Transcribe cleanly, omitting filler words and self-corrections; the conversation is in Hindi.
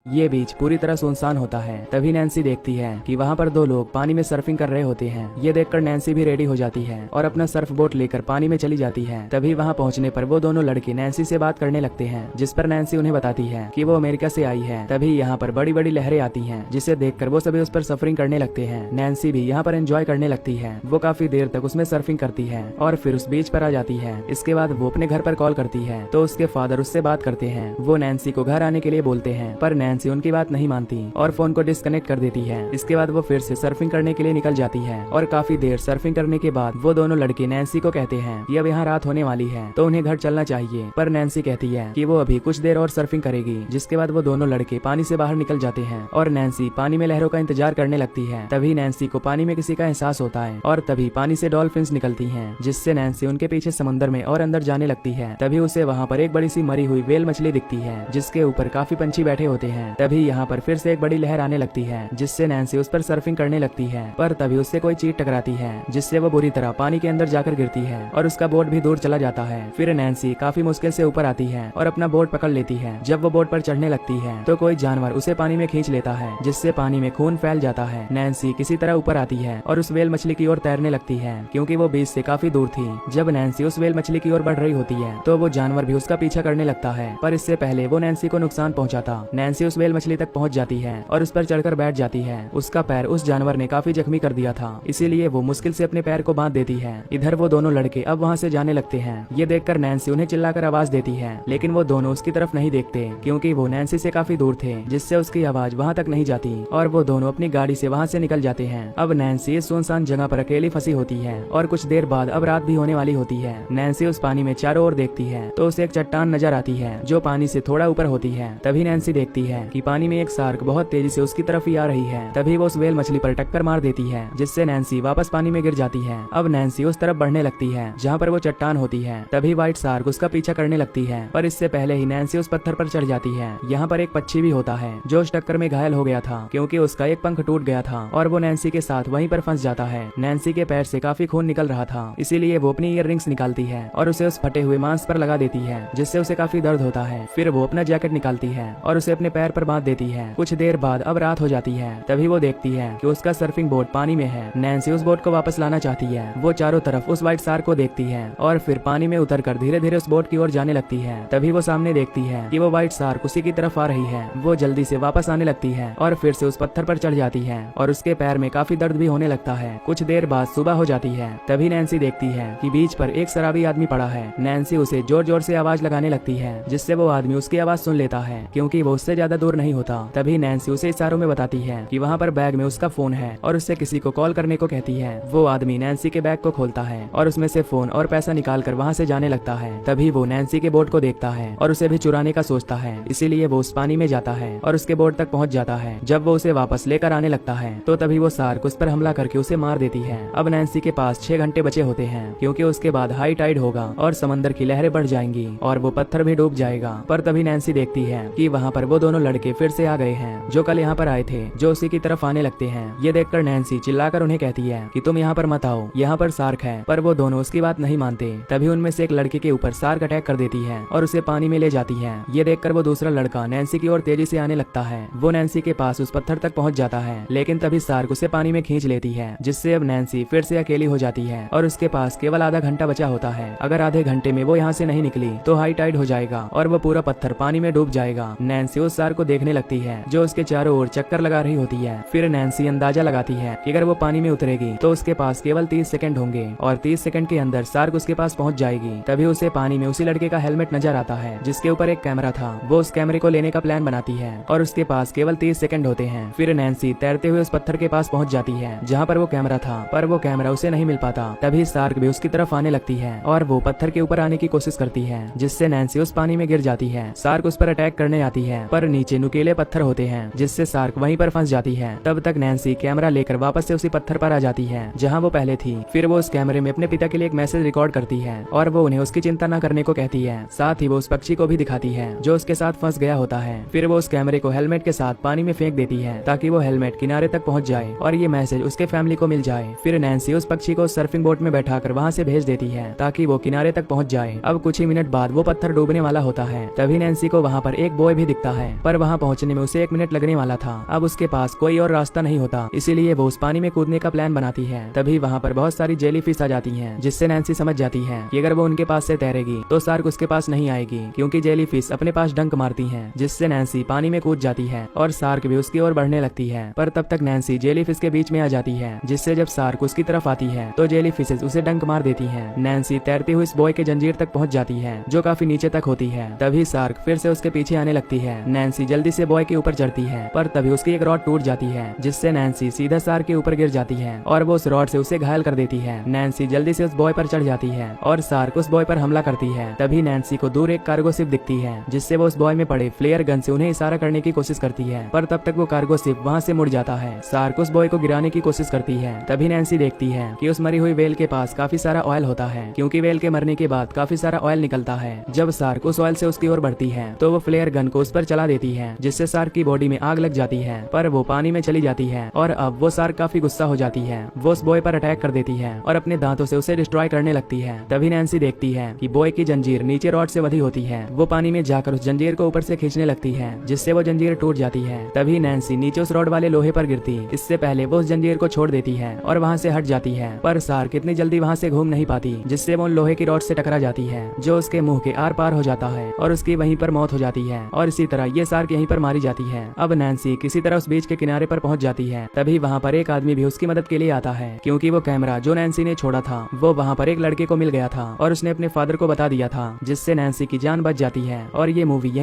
ये बीच पूरी तरह सुनसान होता है। तभी नैन्सी देखती है कि वहाँ पर दो लोग पानी में सर्फिंग कर रहे होते हैं। ये देखकर नैन्सी भी रेडी हो जाती है और अपना सर्फ बोट लेकर पानी में चली जाती है। तभी वहाँ पहुँचने पर वो दोनों लड़के नैन्सी से बात करने लगते हैं, जिस पर नैन्सी उन्हें बताती है कि वो अमेरिका से आई है। तभी यहाँ पर बड़ी बड़ी लहरें आती हैं, जिसे देखकर वो सभी उस पर सफरिंग करने लगते हैं। नैन्सी भी यहाँ पर एंजॉय करने लगती है। वो काफी देर तक उसमें सर्फिंग करती है और फिर उस बीच पर आ जाती है। इसके बाद वो अपने घर पर कॉल करती है तो उसके फादर उससे बात करते हैं। वो नैन्सी को घर आने के लिए बोलते हैं, पर नैन्सी उनकी बात नहीं मानती और फोन को डिस्कनेक्ट कर देती है। इसके बाद वो फिर से सर्फिंग करने के लिए निकल जाती है और काफी देर सर्फिंग करने के बाद वो दोनों लड़के नैन्सी को कहते हैं कि अब यहाँ रात होने वाली है तो उन्हें घर चलना चाहिए। पर नैन्सी कहती है कि वो अभी कुछ देर और सर्फिंग करेगी। जिसके बाद वो दोनों लड़के पानी से बाहर निकल जाते हैं और नैन्सी पानी में लहरों का इंतजार करने लगती है। तभी नैन्सी को पानी में किसी का एहसास होता है और तभी पानी से डॉल्फिन्स निकलती हैं, जिससे नैन्सी उनके पीछे समंदर में और अंदर जाने लगती है। तभी उसे वहाँ पर एक बड़ी सी मरी हुई व्हेल मछली दिखती है, जिसके ऊपर काफी पंछी बैठे होते हैं। तभी यहाँ पर फिर से एक बड़ी लहर आने लगती है, जिससे नैन्सी उस पर सर्फिंग करने लगती है। पर तभी उससे कोई चीज टकराती है, जिससे वो बुरी तरह पानी के अंदर जाकर गिरती है और उसका बोट भी दूर चला जाता है। फिर नैन्सी काफी मुश्किल से ऊपर आती है और अपना बोट पकड़ लेती है। जब वो बोट पर चढ़ने लगती है तो कोई जानवर उसे पानी में खींच लेता है, जिससे पानी में खून फैल जाता है। नैन्सी किसी तरह ऊपर आती है और उस व्हेल मछली की ओर तैरने लगती है, क्योंकि वो बीच से काफी दूर थी। जब नैन्सी उस व्हेल मछली की ओर बढ़ रही होती है तो वो जानवर भी उसका पीछा करने लगता है, पर इससे पहले वो नैन्सी को नुकसान पहुंचाता। नैन्सी उस व्हेल मछली तक पहुंच जाती है और उस पर चढ़कर बैठ जाती है। उसका पैर उस जानवर ने काफी जख्मी कर दिया था, इसीलिए वो मुश्किल से अपने पैर को बांध देती है। इधर वो दोनों लड़के अब वहाँ से जाने लगते हैं। ये देखकर नैन्सी उन्हें चिल्लाकर आवाज देती है, लेकिन वो दोनों उसकी तरफ नहीं देखते, क्योंकि वो नैन्सी से काफी दूर थे, जिससे उसकी आवाज वहाँ तक नहीं जाती और वो दोनों अपनी गाड़ी से वहाँ से निकल जाते हैं। अब नैन्सी इस सुनसान जगह पर अकेली फंसी होती है और कुछ देर बाद अब रात भी होने वाली होती है। नैन्सी उस पानी में चारों ओर देखती है तो उसे एक चट्टान नजर आती है, जो पानी से थोड़ा ऊपर होती है। तभी नैन्सी देखती है कि पानी में एक शार्क बहुत तेजी से उसकी तरफ ही आ रही है। तभी वो उस व्हेल मछली पर टक्कर मार देती है, जिससे नैन्सी वापस पानी में गिर जाती है। अब नैन्सी उस तरफ बढ़ने लगती है जहाँ पर वो चट्टान होती है। तभी व्हाइट शार्क उसका पीछा करने लगती है, पर इससे पहले ही नैन्सी उस पत्थर पर चढ़ जाती है। यहाँ पर एक पक्षी भी होता है जो उस टक्कर में घायल हो गया था, क्योंकि उसका एक पंख टूट गया था और वो नैन्सी के साथ वहीं पर फंस जाता है। नैन्सी के पैर से काफी खून निकल रहा था, इसीलिए वो अपनी ईयररिंग्स निकालती है और उसे उस फटे हुए मांस पर लगा देती है, जिससे उसे काफी दर्द होता है। फिर वो अपना जैकेट निकालती है और उसे अपने पैर पर बांध देती है। कुछ देर बाद अब रात हो जाती है। तभी वो देखती है कि उसका सर्फिंग बोट पानी में है। नैन्सी उस बोट को वापस लाना चाहती है। वो चारों तरफ उस व्हाइट शार्क को देखती है और फिर पानी में उतरकर धीरे धीरे उस बोट की ओर जाने लगती है। तभी वो सामने देखती है कि वो व्हाइट शार्क उसी की तरफ आ रही है। वो जल्दी से वापस आने लगती है और फिर से उस पत्थर पर चढ़ जाती है और उसके पैर में काफी दर्द भी होने लगता है। कुछ देर बाद सुबह हो जाती है। तभी नैन्सी देखती है कि बीच पर एक शराबी आदमी पड़ा है। नैन्सी उसे जोर जोर से आवाज लगाने लगती है, जिससे वो आदमी उसकी आवाज सुन लेता है, क्योंकि वो उससे ज्यादा दूर नहीं होता। तभी नैन्सी उसे इशारों में बताती है कि वहाँ पर बैग में उसका फोन है और उससे किसी को कॉल करने को कहती है। वो आदमी नैन्सी के बैग को खोलता है और उसमें से फोन और पैसा निकाल कर वहाँ से जाने लगता है। तभी वो नैन्सी के बोट को देखता है और उसे भी चुराने का सोचता है, इसीलिए वो उस पानी में जाता है और उसके बोट तक पहुँच जाता है। जब वो उसे वापस लेकर आने लगता है तो तभी वो शार्क उस पर हमला करके उसे मार देती है। अब नैन्सी के पास 6 घंटे बचे होते हैं, क्योंकि उसके बाद हाई टाइड होगा और समंदर की लहरें बढ़ जाएंगी और वो पत्थर भी डूब जाएगा। पर तभी नैन्सी देखती है कि वहाँ पर वो दोनों लड़के फिर से आ गए हैं, जो कल यहाँ पर आए थे, जो उसी की तरफ आने लगते हैं। ये देखकर नैन्सी चिल्लाकर उन्हें कहती है कि तुम यहाँ पर मत आओ, यहाँ पर शार्क है। पर वो दोनों उसकी बात नहीं मानते। तभी उनमें से एक लड़के के ऊपर शार्क अटैक कर देती है और उसे पानी में ले जाती है। ये देखकर वो दूसरा लड़का नैन्सी की ओर तेजी से आने लगता है। वो नैन्सी के पास उस पत्थर तक पहुँच जाता है, लेकिन तभी शार्क उसे पानी में खींच लेती है, जिससे अब नैन्सी फिर से अकेली हो जाती है और उसके पास केवल आधा घंटा बचा होता है। अगर आधे घंटे में वो यहाँ से नहीं निकली तो हाई टाइड हो जाएगा और वो पूरा पत्थर पानी में डूब जाएगा। नैन्सी उस शार्क को देखने लगती है, जो उसके चारों ओर चक्कर लगा रही होती है। फिर नैन्सी अंदाजा लगाती है कि अगर वो पानी में उतरेगी तो उसके पास केवल 30 सेकंड होंगे और 30 सेकंड के अंदर शार्क उसके पास पहुंच जाएगी। तभी उसे पानी में उसी लड़के का हेलमेट नजर आता है, जिसके ऊपर एक कैमरा था। वो उस कैमरे को लेने का प्लान बनाती है और उसके पास केवल 30 सेकंड होते हैं। फिर नैन्सी तैरते हुए उस पत्थर के पास पहुंच जाती है जहाँ पर वो कैमरा था, पर वो कैमरा उसे नहीं मिल पाता। तभी शार्क भी उसकी तरफ आने लगती है और वो पत्थर के ऊपर आने की कोशिश करती है, जिससे नैन्सी उस पानी में गिर जाती है। शार्क उस पर अटैक करने आती है, पर नीचे नुकीले पत्थर होते हैं, जिससे शार्क वहीं पर फंस जाती है। तब तक नैन्सी कैमरा लेकर वापस से उसी पत्थर पर आ जाती है जहाँ वो पहले थी। फिर वो उस कैमरे में अपने पिता के लिए एक मैसेज रिकॉर्ड करती है और वो उन्हें उसकी चिंता न करने को कहती है। साथ ही वो उस पक्षी को भी दिखाती है जो उसके साथ फंस गया होता है। फिर वो उस कैमरे को हेलमेट के साथ पानी में फेंक देती है ताकि वो हेलमेट किनारे तक पहुंच जाए और ये मैसेज उसके फैमिली को मिल जाए। फिर नैन्सी उस पक्षी को सर्फिंग बोट में बैठाकर वहाँ से भेज देती है ताकि वो किनारे तक पहुंच जाए। अब कुछ ही मिनट बाद वो पत्थर डूबने वाला होता है। तभी नैन्सी को वहाँ पर एक बॉय भी दिखता है, पर पर वहाँ पहुँचने में उसे 1 मिनट लगने वाला था। अब उसके पास कोई और रास्ता नहीं होता, इसीलिए वो उस पानी में कूदने का प्लान बनाती है। तभी वहाँ पर बहुत सारी जेली फिश आ जाती हैं, जिससे नैन्सी समझ जाती है कि अगर वो उनके पास से तैरेगी तो शार्क उसके पास नहीं आएगी, क्योंकि जेली फिश अपने पास डंक मारती हैं, जिससे नैन्सी पानी में कूद जाती है और शार्क भी उसकी ओर बढ़ने लगती है। पर तब तक नैन्सी जेली फिश के बीच में आ जाती है, जिससे जब शार्क उसकी तरफ आती है तो जेली फिशेस उसे डंक मार देती हैं। नैन्सी तैरती हुई इस बॉय के जंजीर तक पहुंच जाती है, जो काफी नीचे तक होती है। तभी शार्क फिर से उसके पीछे आने लगती है। नैन्सी जल्दी से बॉय के ऊपर चढ़ती है, पर तभी उसकी एक रॉड टूट जाती है, जिससे नैन्सी सीधा शार्क के ऊपर गिर जाती है और वो उस रॉड से उसे घायल कर देती है। नैन्सी जल्दी से उस बॉय पर चढ़ जाती है और शार्क उस बॉय पर हमला करती है। तभी नैन्सी को दूर एक कार्गो शिप दिखती है, जिससे वो उस बॉय में पड़े फ्लेयर गन से उन्हें इशारा करने की कोशिश करती है, पर तब तक वो कार्गो शिप वहाँ से मुड़ जाता है। शार्क उस बॉय को गिराने की कोशिश करती है। तभी नैन्सी देखती है कि उस मरी हुई वेल के पास काफी सारा ऑयल होता है, क्योंकि वेल के मरने के बाद काफी सारा ऑयल निकलता है। जब शार्क उस ऑयल से उसकी ओर बढ़ती है तो वो फ्लेयर गन को उस पर चला देती है, जिससे शार्क की बॉडी में आग लग जाती है, पर वो पानी में चली जाती है और अब वो शार्क काफी गुस्सा हो जाती है। वो उस बॉय पर अटैक कर देती है और अपने दांतों से उसे डिस्ट्रॉय करने लगती है। तभी नैन्सी देखती है कि बॉय की जंजीर नीचे रॉड से बंधी होती है। वो पानी में जाकर उस जंजीर को ऊपर से खींचने लगती है, जिससे वो जंजीर टूट जाती है। तभी नैन्सी नीचे उस रॉड वाले लोहे पर गिरती इससे पहले वो उस जंजीर को छोड़ देती है और वहाँ से हट जाती है, पर शार्क इतनी जल्दी वहाँ से घूम नहीं पाती, जिससे वो लोहे की रॉड से टकरा जाती है, जो उसके मुंह के आर पार हो जाता है और उसकी वहीं पर मौत हो जाती है। और इसी तरह ये शार्क यहीं पर मारी जाती है। अब नैन्सी किसी तरह उस बीच के किनारे पर पहुंच जाती है। तभी वहाँ पर एक आदमी भी उसकी मदद के लिए आता है, क्योंकि वो कैमरा जो नैन्सी ने छोड़ा था वो वहाँ पर एक लड़के को मिल गया था और उसने अपने फादर को बता दिया था, जिससे नैन्सी की जान बच जाती है। और ये मूवी